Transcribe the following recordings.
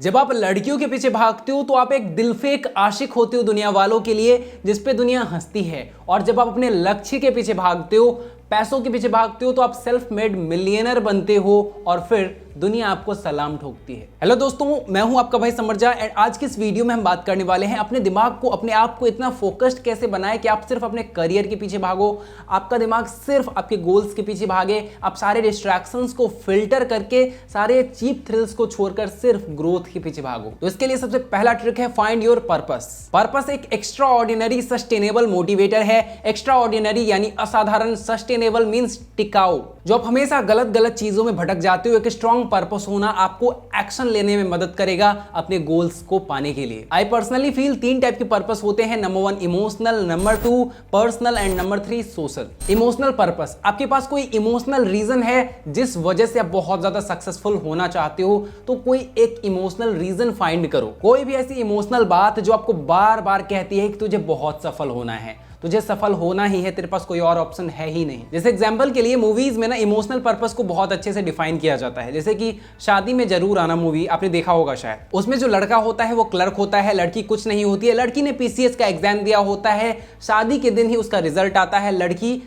जब आप लड़कियों के पीछे भागते हो तो आप एक दिलफेक आशिक होते हो दुनिया वालों के लिए, जिस पे दुनिया हंसती है। और जब आप अपने लक्ष्य के पीछे भागते हो, पैसों के पीछे भागते हो, तो आप सेल्फ मेड मिलियनर बनते हो और फिर दुनिया आपको सलाम ठोकती है। हेलो दोस्तों, मैं हूं आपका भाई समरजा एंड आज की इस वीडियो में हम बात करने वाले हैं अपने दिमाग को, अपने आप को इतना फोकस्ड कैसे बनाए कि आप सिर्फ अपने करियर के पीछे भागो, आपका दिमाग सिर्फ आपके गोल्स के पीछे भागे, आप सारे डिस्ट्रैक्शंस को फिल्टर करके, सारे चीप थ्रिल्स को छोड़कर सिर्फ ग्रोथ के पीछे भागो। तो इसके लिए सबसे पहला ट्रिक है फाइंड योर पर्पस। पर्पस एक एक्स्ट्रा ऑर्डिनरी सस्टेनेबल मोटिवेटर है। एक्स्ट्रा ऑर्डिनरी यानी असाधारण, सस्टेनेबल मींस टिकाऊ। जो आप हमेशा गलत गलत चीजों में भटक जाते हो, एक स्ट्रॉन्ग पर्पस होना आपको एक्शन लेने में मदद करेगा अपने गोल्स को पाने के लिए। आई पर्सनली फील 3 टाइप के पर्पस होते हैं। Number 1 emotional, number 2 personal and number 3 social. Emotional purpose, आपके पास कोई इमोशनल रीजन है जिस वजह से आप बहुत ज्यादा सक्सेसफुल होना चाहते हो, तो कोई एक इमोशनल रीजन फाइंड करो। कोई भी ऐसी इमोशनल बात जो आपको बार बार कहती है कि तुझे बहुत सफल होना है, तुझे सफल होना ही है, तेरे पास कोई और ऑप्शन है ही नहीं। जैसे एग्जांपल के लिए मूवीज में ना इमोशनल पर्पस को बहुत अच्छे से डिफाइन किया जाता है। जैसे कि शादी में जरूर आना मूवी आपने देखा होगा शायद। उसमें जो लड़का होता है वो क्लर्क होता है, लड़की कुछ नहीं होती है। लड़की ने पीसीएस का एग्जाम दिया होता है, शादी के दिन ही उसका रिजल्ट आता है, लड़की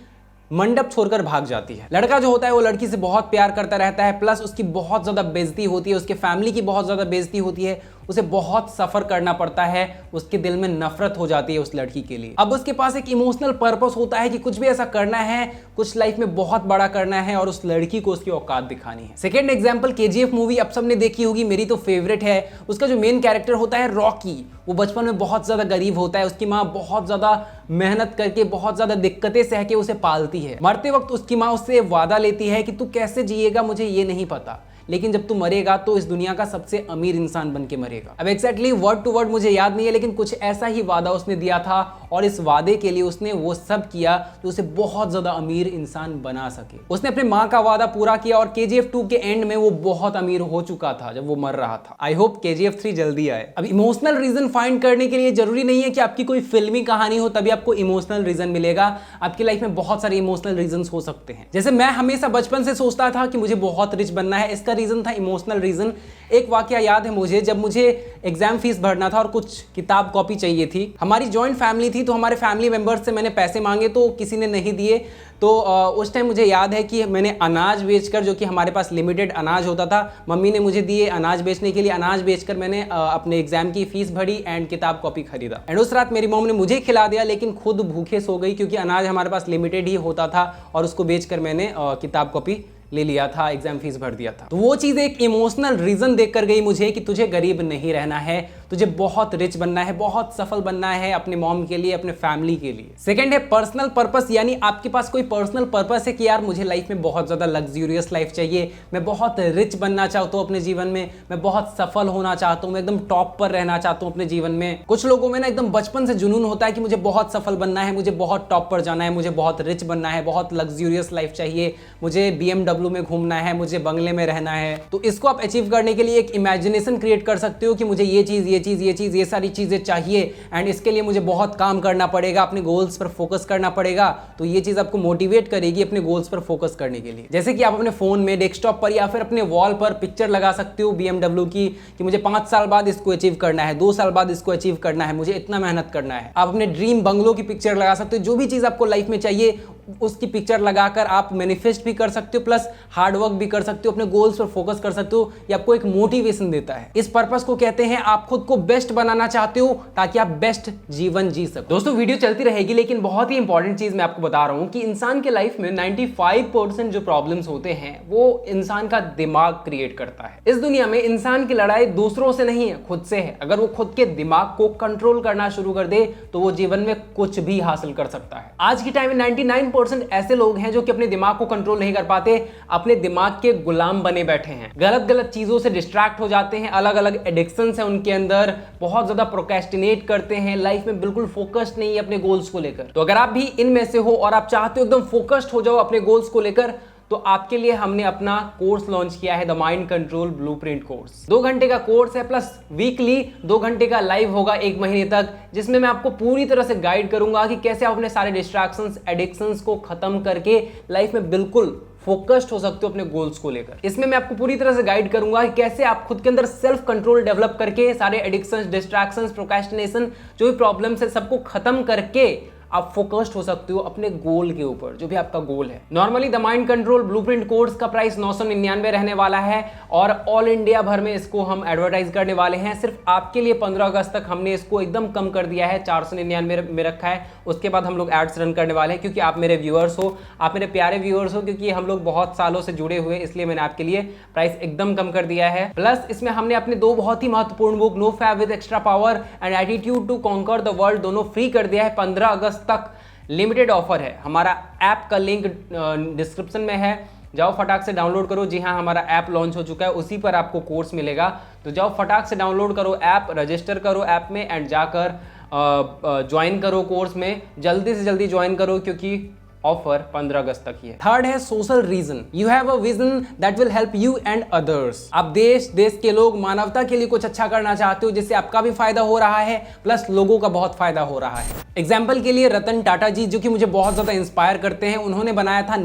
मंडप छोड़कर भाग जाती है। लड़का जो होता है वो लड़की से बहुत प्यार करता रहता है, प्लस उसकी बहुत ज्यादा बेइज्जती होती है, उसके फैमिली की बहुत ज्यादा बेइज्जती होती है, उसे बहुत सफर करना पड़ता है, उसके दिल में नफरत हो जाती है उस लड़की के लिए। अब उसके पास एक इमोशनल पर्पस होता है कि कुछ भी ऐसा करना है, कुछ लाइफ में बहुत बड़ा करना है और उस लड़की को उसकी औकात दिखानी है। सेकेंड एग्जाम्पल, केजीएफ मूवी आप सबने देखी होगी, मेरी तो फेवरेट है। उसका जो मेन कैरेक्टर होता है रॉकी, वो बचपन में बहुत ज्यादा गरीब होता है। उसकी माँ बहुत ज्यादा मेहनत करके, बहुत ज्यादा दिक्कतें सह के उसे पालती है। मरते वक्त उसकी माँ उससे वादा लेती है कि तू कैसे जिएगा मुझे ये नहीं पता, लेकिन जब तू मरेगा तो इस दुनिया का सबसे अमीर इंसान बन के मरेगा। अब एक्जैक्टली वर्ड टू वर्ड मुझे याद नहीं है, लेकिन कुछ ऐसा ही वादा उसने दिया था और इस वादे के लिए उसने वो सब किया जो उसे बहुत ज्यादा अमीर इंसान बना सके। उसने अपने माँ का वादा पूरा किया और केजीएफ 2 के एंड में वो बहुत अमीर हो चुका था जब वो मर रहा था। आई होप केजीएफ 3 जल्दी आए। अब इमोशनल रीजन फाइंड करने के लिए जरूरी नहीं है कि आपकी कोई फिल्मी कहानी हो तभी आपको इमोशनल रीजन मिलेगा। आपकी लाइफ में बहुत सारे इमोशनल रीजन हो सकते हैं। जैसे मैं हमेशा बचपन से सोचता था कि मुझे बहुत रिच बनना है, इसका रीजन था इमोशनल रीजन। एक वाकया याद है मुझे, जब मुझे एग्जाम फीस भरना था और कुछ किताब कॉपी चाहिए थी। हमारी जॉइंट फैमिली थी, तो हमारे फैमिली मेंबर्स से मैंने पैसे मांगे तो किसी ने नहीं दिए। तो उस टाइम मुझे याद है कि मैंने अनाज बेचकर, जो कि हमारे पास लिमिटेड अनाज होता था, मम्मी ने मुझे दिए अनाज बेचने के लिए। अनाज बेचकर मैंने अपने एग्जाम की फीस भरी एंड किताब कॉपी खरीदा। एंड उस रात मेरी मॉम ने मुझे खिला दिया, लेकिन खुद भूखे सो गई, क्योंकि अनाज हमारे पास लिमिटेड ही होता था और उसको बेचकर मैंने किताब कॉपी ले लिया था, एग्जाम फीस भर दिया था। तो वो चीज एक इमोशनल रीजन देख कर गई मुझे कि तुझे गरीब नहीं रहना है, तुझे बहुत रिच बनना है, बहुत सफल बनना है अपने मॉम के लिए, अपने फैमिली के लिए। सेकंड है पर्सनल पर्पस, यानी आपके पास कोई पर्सनल पर्पस है कि यार मुझे लाइफ में बहुत ज्यादा लग्जूरियस लाइफ चाहिए, मैं बहुत रिच बनना चाहता हूँ अपने जीवन में, मैं बहुत सफल होना चाहता हूँ, मैं एकदम टॉप पर रहना चाहता हूँ अपने जीवन में। कुछ लोगों में ना एकदम बचपन से जुनून होता है कि मुझे बहुत सफल बनना है, मुझे बहुत टॉप पर जाना है, मुझे बहुत रिच बनना है, बहुत लग्जूरियस लाइफ चाहिए, मुझे BMW में घूमना है, मुझे बंगले में रहना है। तो इसको आप अचीव करने के लिए एक इमेजिनेशन क्रिएट कर सकते हो कि मुझे ये चीज, ये चीज, ये चीज, ये सारी चीजें चाहिए एंड इसके लिए मुझे बहुत काम करना पड़ेगा, अपने गोल्स पर फोकस करना पड़ेगा। तो ये चीज आपको मोटिवेट करेगी अपने गोल्स पर फोकस करने के लिए। जैसे कि आप अपने फोन में, डेस्कटॉप पर या फिर अपने वॉल पर पिक्चर लगा सकते हो BMW की, कि मुझे 5 साल बाद इसको अचीव करना है, 2 साल बाद इसको अचीव करना है, मुझे इतना मेहनत करना है। आप अपने ड्रीम बंगलो की पिक्चर लगा सकते हो। जो भी चीज आपको लाइफ में चाहिए उसकी पिक्चर लगाकर आप मैनिफेस्ट भी कर सकते हो, प्लस हार्ड वर्क भी कर सकते हो, अपने गोल्स पर फोकस कर सकते हो। ये आपको एक मोटिवेशन देता है। इस पर्पस को कहते हैं आप खुद को बेस्ट बनाना चाहते हो ताकि आप बेस्ट जीवन जी सको। दोस्तों वीडियो चलती रहेगी, लेकिन बहुत ही इंपॉर्टेंट चीज मैं आपको बता रहा हूं कि इंसान के लाइफ में 95% जो प्रॉब्लम्स होते हैं वो इंसान का दिमाग क्रिएट करता है। इस दुनिया में इंसान की लड़ाई दूसरों से नहीं है, खुद से है। अगर वो खुद के दिमाग को कंट्रोल करना शुरू कर दे तो वो जीवन में कुछ भी हासिल कर सकता है। आज के टाइम में 99% ऐसे लोग हैं जो कि अपने दिमाग को कंट्रोल नहीं कर पाते, अपने दिमाग के गुलाम बने बैठे हैं, गलत गलत चीजों से डिस्ट्रैक्ट हो जाते हैं, अलग अलग एडिक्शंस हैं उनके अंदर, बहुत ज्यादा प्रोक्रेस्टिनेट करते हैं, लाइफ में बिल्कुल फोकस्ड नहीं है अपने गोल्स को लेकर। तो अगर आप भी इनमें से हो और आप चाहते हो एकदम फोकस्ड हो जाओ अपने गोल्स को लेकर, तो आपके लिए हमने अपना कोर्स लॉन्च किया है, the mind control blueprint course. 2 घंटे का कोर्स है, प्लस वीकली 2 घंटे का लाइव होगा 1 महीने तक, जिसमें मैं आपको पूरी तरह से गाइड करूंगा कि कैसे आप अपने सारे डिस्ट्रैक्शंस, एडिक्शंस को खत्म करके लाइफ में बिल्कुल फोकस्ड हो सकते हो अपने गोल्स को लेकर। इसमें मैं आपको पूरी तरह से गाइड करूंगा कि कैसे आप खुद के अंदर सेल्फ कंट्रोल डेवलप करके सारे एडिक्शंस, डिस्ट्रैक्शंस, प्रोक्रेस्टिनेशन, जो भी प्रॉब्लम्स है सबको खत्म करके आप फोकस्ड हो सकते हो अपने गोल के ऊपर, जो भी आपका गोल है। Normally the mind control blueprint course का प्राइस 999 रहने वाला है और ऑल इंडिया भर में इसको हम एडवर्टाइज करने वाले हैं। सिर्फ आपके लिए 15 अगस्त तक हमने इसको एकदम कम कर दिया है, 499 में रखा है। उसके बाद हम लोग एड्स रन करने वाले हैं, क्योंकि आप मेरे व्यूअर्स हो, आप मेरे प्यारे व्यूअर्स हो, क्योंकि हम लोग बहुत सालों से जुड़े हुए, इसलिए मैंने आपके लिए प्राइस एकदम कम कर दिया है। प्लस इसमें हमने अपने 2 बहुत ही महत्वपूर्ण book no fab with extra power and attitude to conquer the world दोनों फ्री कर दिया है। 15 अगस्त तक लिमिटेड ऑफर है। हमारा ऐप का लिंक डिस्क्रिप्शन में है, जाओ फटाक से डाउनलोड करो। जी हाँ, हमारा ऐप लॉन्च हो चुका है, उसी पर आपको कोर्स मिलेगा। तो जाओ फटाक से डाउनलोड करो ऐप, रजिस्टर करो ऐप में एंड जाकर ज्वाइन करो कोर्स में। जल्दी से जल्दी ज्वाइन करो, क्योंकि ऑफर 15 अगस्त तक ही है। थर्ड है social reason. You have a vision that will help you and others. आप देश के लोग, मानवता के लिए कुछ अच्छा करना चाहते हो, जिससे आपका भी फायदा हो रहा है प्लस लोगों का बहुत फायदा हो रहा है। एग्जाम्पल के लिए रतन टाटा जी, जो कि मुझे बहुत ज्यादा इंस्पायर करते हैं, उन्होंने बनाया था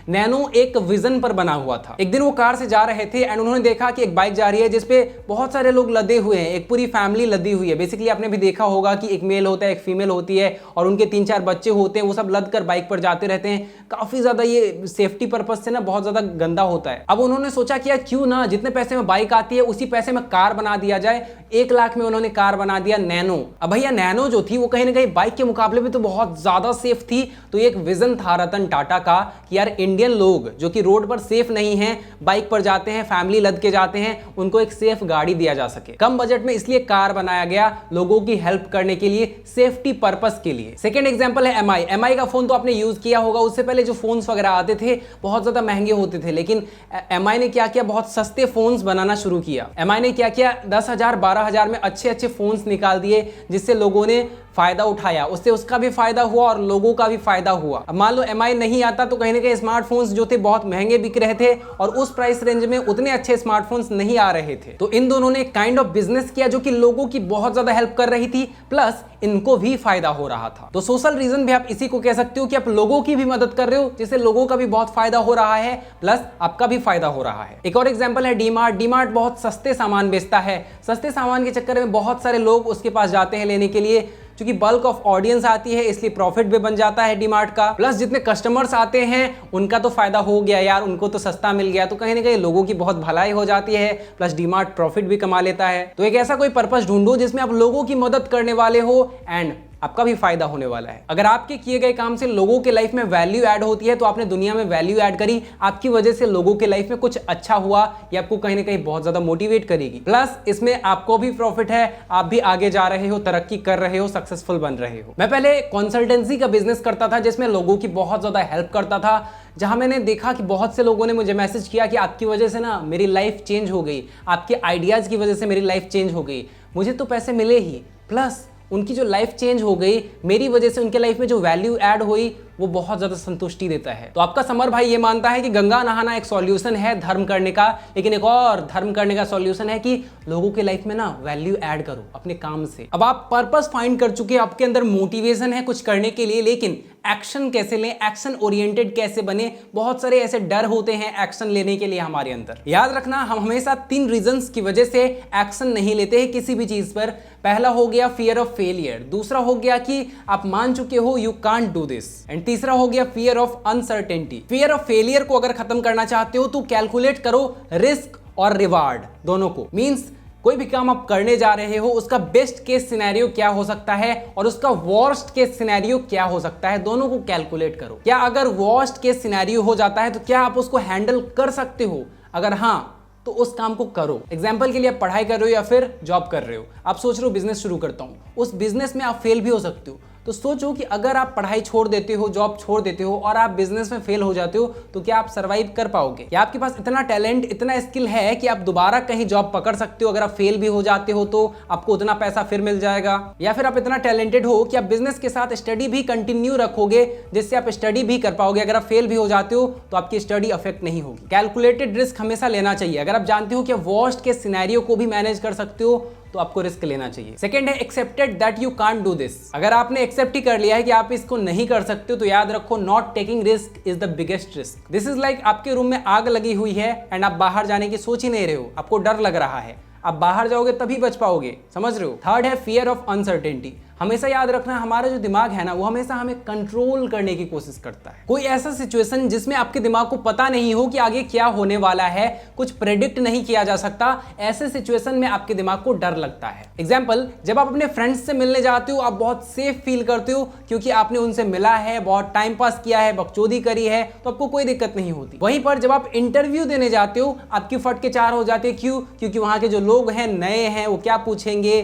नैनो एक विजन पर बना हुआ था। एक दिन वो कार से जा रहे थे एंड उन्होंने देखा कि एक बाइक जा रही है जिसपे बहुत सारे लोग लदे हुए हैं, एक पूरी फैमिली लदी हुई है। बेसिकली आपने भी देखा होगा कि एक मेल होता है, एक फीमेल होती है और उनके 3-4 बच्चे होते हैं, वो सब लद कर बाइक पर जाते रहते हैं। काफी ज्यादा ये सेफ्टी पर्पज से ना बहुत ज्यादा गंदा होता है। अब उन्होंने सोचा कि यार क्यों ना जितने पैसे में बाइक आती है उसी पैसे में कार बना दिया जाए। 1 लाख में उन्होंने कार बना दिया नैनो। अब भैया नैनो जो थी वो कहीं ना कहीं बाइक के मुकाबले में तो बहुत ज्यादा सेफ थी। तो एक विजन था रतन टाटा का कि यार इंडियन लोग जो कि रोड पर सेफ नहीं है, बाइक पर जाते हैं, फैमिली लद के जाते हैं, उनको एक सेफ गाड़ी दिया जा सके। कम बजट में इसलिए कार बनाया गया, लोगों की हेल्प करने के लिए, सेफ्टी पर्पस के लिए। सेकेंड एग्जांपल है एमआई का फोन तो आपने यूज किया होगा। उससे पहले जो फोन्स वगैरह आते थे बहुत ज्यादा महंगे होते थे, लेकिन एमआई ने क्या किया, बहुत सस्ते फोन्स बनाना शुरू किया। एमआई ने क्या किया, 10,000 12,000 में अच्छे अच्छे फोन्स निकाल दिए, जिससे लोगों ने फायदा उठाया। उससे उसका भी फायदा हुआ और लोगों का भी फायदा हुआ। अब मान लो एमआई नहीं आता तो कहीं ना कहीं स्मार्टफोन्स जो थे बहुत महंगे बिक रहे थे और उस प्राइस रेंज में उतने अच्छे स्मार्टफोन्स नहीं आ रहे थे। तो इन दोनों ने काइंड ऑफ बिजनेस किया जो कि लोगों की बहुत ज्यादा हेल्प कर रही थी, प्लस इनको भी फायदा हो रहा था। तो सोशल रीजन भी आप इसी को कह सकते हो कि आप लोगों की भी मदद कर रहे हो, जिससे लोगों का भी बहुत फायदा हो रहा है, प्लस आपका भी फायदा हो रहा है। एक और एग्जांपल है डीमार्ट बहुत सस्ते सामान बेचता है। सस्ते सामान के चक्कर में बहुत सारे लोग उसके पास जाते हैं लेने के लिए, क्योंकि बल्क ऑफ ऑडियंस आती है, इसलिए प्रॉफिट भी बन जाता है डीमार्ट का। प्लस जितने कस्टमर्स आते हैं उनका तो फायदा हो गया यार, उनको तो सस्ता मिल गया, तो कहीं ना कहीं लोगों की बहुत भलाई हो जाती है, प्लस डीमार्ट प्रॉफिट भी कमा लेता है। तो एक ऐसा कोई पर्पस ढूंढो जिसमें आप लोगों की मदद करने वाले हो एंड आपका भी फायदा होने वाला है। अगर आपके किए गए काम से लोगों के लाइफ में वैल्यू ऐड होती है तो आपने दुनिया में वैल्यू ऐड करी, आपकी वजह से लोगों के लाइफ में कुछ अच्छा हुआ, ये आपको कहीं ना कहीं बहुत ज्यादा मोटिवेट करेगी। प्लस इसमें आपको भी प्रॉफिट है, आप भी आगे जा रहे हो, तरक्की कर रहे हो, सक्सेसफुल बन रहे हो। मैं पहले कंसल्टेंसी का बिजनेस करता था जिसमें लोगों की बहुत ज्यादा हेल्प करता था, जहां मैंने देखा कि बहुत से लोगों ने मुझे मैसेज किया कि आपकी वजह से ना मेरी लाइफ चेंज हो गई, आपके आइडियाज की वजह से मेरी लाइफ चेंज हो गई। मुझे तो पैसे मिले ही, प्लस उनकी जो लाइफ चेंज हो गई, मेरी वजह से उनके लाइफ में जो वैल्यू ऐड हुई, वो बहुत ज्यादा संतुष्टि देता है। तो आपका समर भाई ये मानता है कि गंगा नहाना एक सॉल्यूशन है धर्म करने का, लेकिन एक और धर्म करने का सॉल्यूशन है कि लोगों के लाइफ में ना वैल्यू ऐड करो अपने काम से। अब आप पर्पस फाइंड कर चुके हैं, आपके अंदर मोटिवेशन है कुछ करने के लिए, लेकिन एक्शन कैसे लें, एक्शन ओरिएंटेड कैसे बने। बहुत सारे ऐसे डर होते हैं एक्शन लेने के लिए हमारे अंदर। याद रखना, हम हमेशा 3 रीजंस की वजह से एक्शन नहीं लेते हैं किसी भी चीज पर। पहला हो गया फियर ऑफ फेलियर, दूसरा हो गया कि आप मान चुके हो you can't do this, and तीसरा हो गया fear of uncertainty. Fear of failure को अगर खत्म करना चाहते हो तो कैलकुलेट करो रिस्क और रिवार्ड दोनों को। मींस कोई भी काम आप करने जा रहे हो उसका बेस्ट केस सिनेरियो क्या हो सकता है और उसका वर्स्ट केस सिनेरियो क्या हो सकता है, दोनों को कैलकुलेट करो। क्या अगर वर्स्ट केस सिनेरियो हो जाता है तो क्या आप उसको हैंडल कर सकते हो? अगर हाँ तो उस काम को करो। एग्जाम्पल के लिए आप पढ़ाई कर रहे हो या फिर जॉब कर रहे हो, आप सोच रहे हो बिजनेस शुरू करता हूं, उस बिजनेस में आप फेल भी हो सकते हो। तो सोचो कि अगर आप पढ़ाई छोड़ देते हो, जॉब छोड़ देते हो और आप बिजनेस में फेल हो जाते हो तो क्या आप सर्वाइव कर पाओगे? क्या आपके पास इतना टैलेंट, इतना स्किल है कि आप दोबारा कहीं जॉब पकड़ सकते हो? अगर आप फेल भी हो जाते हो तो आपको उतना पैसा फिर मिल जाएगा। या फिर आप इतना टैलेंटेड हो कि आप बिजनेस के साथ स्टडी भी कंटिन्यू रखोगे, जिससे आप स्टडी भी कर पाओगे। अगर आप फेल भी हो जाते हो तो आपकी स्टडी अफेक्ट नहीं होगी। कैलकुलेटेड रिस्क हमेशा लेना चाहिए। अगर आप जानते हो कि वर्स्ट के सिनेरियो को भी मैनेज कर सकते हो तो आपको रिस्क लेना चाहिए। सेकंड है accepted that you can't do this. अगर आपने एक्सेप्ट ही कर लिया है कि आप इसको नहीं कर सकते हो, तो याद रखो not taking risk is the biggest risk. This is like आपके रूम में आग लगी हुई है एंड आप बाहर जाने की सोच ही नहीं रहे हो, आपको डर लग रहा है, आप बाहर जाओगे तभी बच पाओगे, समझ रहे हो। थर्ड है फियर ऑफ अनसर्टेनिटी। हमेशा याद रखना हमारा जो दिमाग है ना वो हमेशा हमें कंट्रोल करने की कोशिश करता है। कोई ऐसा सिचुएशन जिसमें आपके दिमाग को पता नहीं हो कि आगे क्या होने वाला है, कुछ प्रेडिक्ट नहीं किया जा सकता, ऐसे सिचुएशन में आपके दिमाग को डर लगता है। एग्जाम्पल, जब आप अपने फ्रेंड्स से मिलने जाते हो आप बहुत सेफ फील करते हो क्योंकि आपने उनसे मिला है, बहुत टाइम पास किया है, बकचोदी करी है, तो आपको कोई दिक्कत नहीं होती। वहीं पर जब आप इंटरव्यू देने जाते हो आपकी फट के चार हो जाते हैं। क्यों? क्योंकि वहां के जो लोग हैं नए हैं, वो क्या पूछेंगे,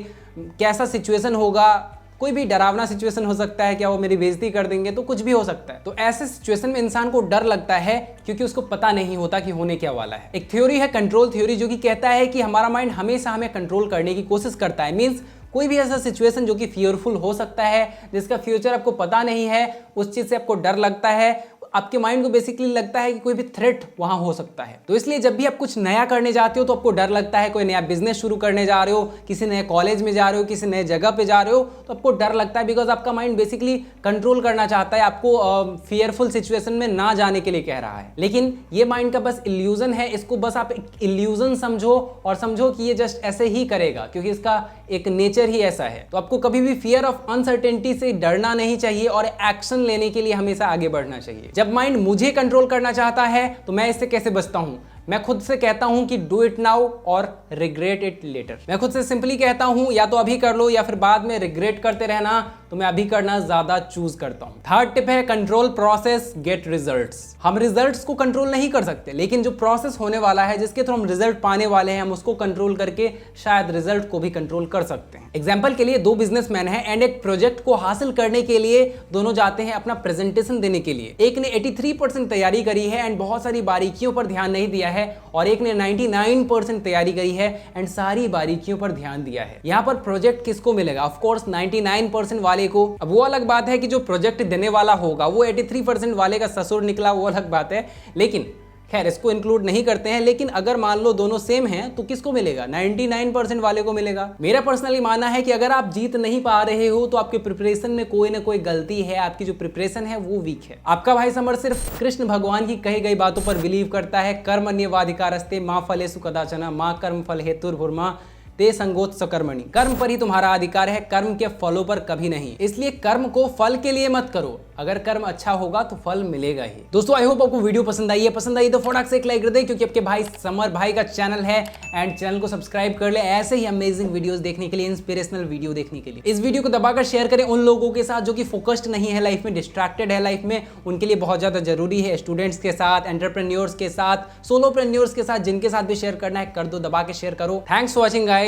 कैसा सिचुएशन होगा, कोई भी डरावना सिचुएशन हो सकता है, क्या वो मेरी बेइज्जती कर देंगे, तो कुछ भी हो सकता है। तो ऐसे सिचुएशन में इंसान को डर लगता है क्योंकि उसको पता नहीं होता कि होने क्या वाला है। एक थ्योरी है कंट्रोल थ्योरी, जो कि कहता है कि हमारा माइंड हमेशा हमें कंट्रोल करने की कोशिश करता है। मीन्स कोई भी ऐसा सिचुएशन जो कि फियरफुल हो सकता है, जिसका फ्यूचर आपको पता नहीं है, उस चीज से आपको डर लगता है, आपके माइंड को बेसिकली लगता है कि कोई भी थ्रेट वहां हो सकता है। तो इसलिए जब भी आप कुछ नया करने जाते हो तो आपको डर लगता है। कोई नया बिजनेस शुरू करने जा रहे हो, किसी नए कॉलेज में जा रहे हो, किसी नए जगह पे जा रहे हो, तो आपको डर लगता है बिकॉज आपका माइंड बेसिकली कंट्रोल करना चाहता है, आपको फियरफुल सिचुएशन में ना जाने के लिए कह रहा है। लेकिन ये माइंड का बस इल्यूजन है, इसको बस आप इल्यूजन समझो और समझो कि ये जस्ट ऐसे ही करेगा क्योंकि इसका एक नेचर ही ऐसा है। तो आपको कभी भी फियर ऑफ अनसर्टेनिटी से डरना नहीं चाहिए और एक्शन लेने के लिए हमेशा आगे बढ़ना चाहिए। जब माइंड मुझे कंट्रोल करना चाहता है तो मैं इससे कैसे बचता हूं? मैं खुद से कहता हूं कि डू इट नाउ और रिग्रेट इट लेटर। मैं खुद से सिंपली कहता हूं या तो अभी कर लो या फिर बाद में रिग्रेट करते रहना, तो मैं अभी करना ज्यादा चूज करता हूं। थर्ड टिप है कंट्रोल प्रोसेस गेट रिजल्ट्स। हम रिजल्ट्स को कंट्रोल नहीं कर सकते, लेकिन जो प्रोसेस होने वाला है, जिसके थ्रू हम रिजल्ट पाने वाले हैं, हम उसको कंट्रोल करके शायद रिजल्ट को भी कंट्रोल कर सकते हैं। एग्जाम्पल के लिए दो बिजनेसमैन हैं एंड एक प्रोजेक्ट को हासिल करने के लिए दोनों जाते हैं अपना प्रेजेंटेशन देने के लिए। एक ने 83% तैयारी करी है एंड बहुत सारी बारीकियों पर ध्यान नहीं दिया है, और एक ने 99% तैयारी करी है एंड सारी बारीकियों पर ध्यान दिया है। यहाँ पर प्रोजेक्ट किसको मिलेगा? ऑफ कोर्स 99% वाले को। अब वो अलग बात है कि जो प्रोजेक्ट देने वाला होगा वो 83% वाले का ससुर निकला, वो अलग बात है, लेकिन खैर इसको इंक्लूड नहीं करते हैं। लेकिन अगर मान लो दोनों सेम हैं तो किसको मिलेगा? 99% वाले को मिलेगा। मेरा पर्सनली मानना है कि अगर आप जीत नहीं पा रहे हो तो आपके प्रिपरेशन में कोई ना कोई गलती है, आपकी जो प्रिपरेशन है वो वीक है। आपका भाई समर सिर्फ कृष्ण भगवान की कही गई बातों पर बिलीव करता है। कर्मण्येवाधिकारस्ते मा फलेषु कदाचन मा कर्म फल हेतुर्भुर्मा ते संगोत्स कर्मणि। कर्म पर ही तुम्हारा अधिकार है, कर्म के फलों पर कभी नहीं। इसलिए कर्म को फल के लिए मत करो, अगर कर्म अच्छा होगा तो फल मिलेगा ही। दोस्तों आई होप आपको वीडियो पसंद आई है। पसंद आई तो फटाक से एक लाइक कर दे, क्योंकि आपके भाई समर भाई का चैनल है एंड चैनल को सब्सक्राइब कर ले ऐसे ही अमेजिंग वीडियोस देखने के लिए, इंस्पिरेशनल वीडियो देखने के लिए। इस वीडियो को दबाकर शेयर करें उन लोगों के साथ जो कि फोकस्ड नहीं है लाइफ में, डिस्ट्रैक्टेड है लाइफ में, उनके लिए बहुत ज्यादा जरूरी है। स्टूडेंट्स के साथ, एंटरप्रेन्योर्स के साथ, सोलोप्रेन्योर्स के साथ, जिनके साथ भी शेयर करना है कर दो, दबा के शेयर करो। Thanks for watching guys,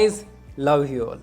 love you all.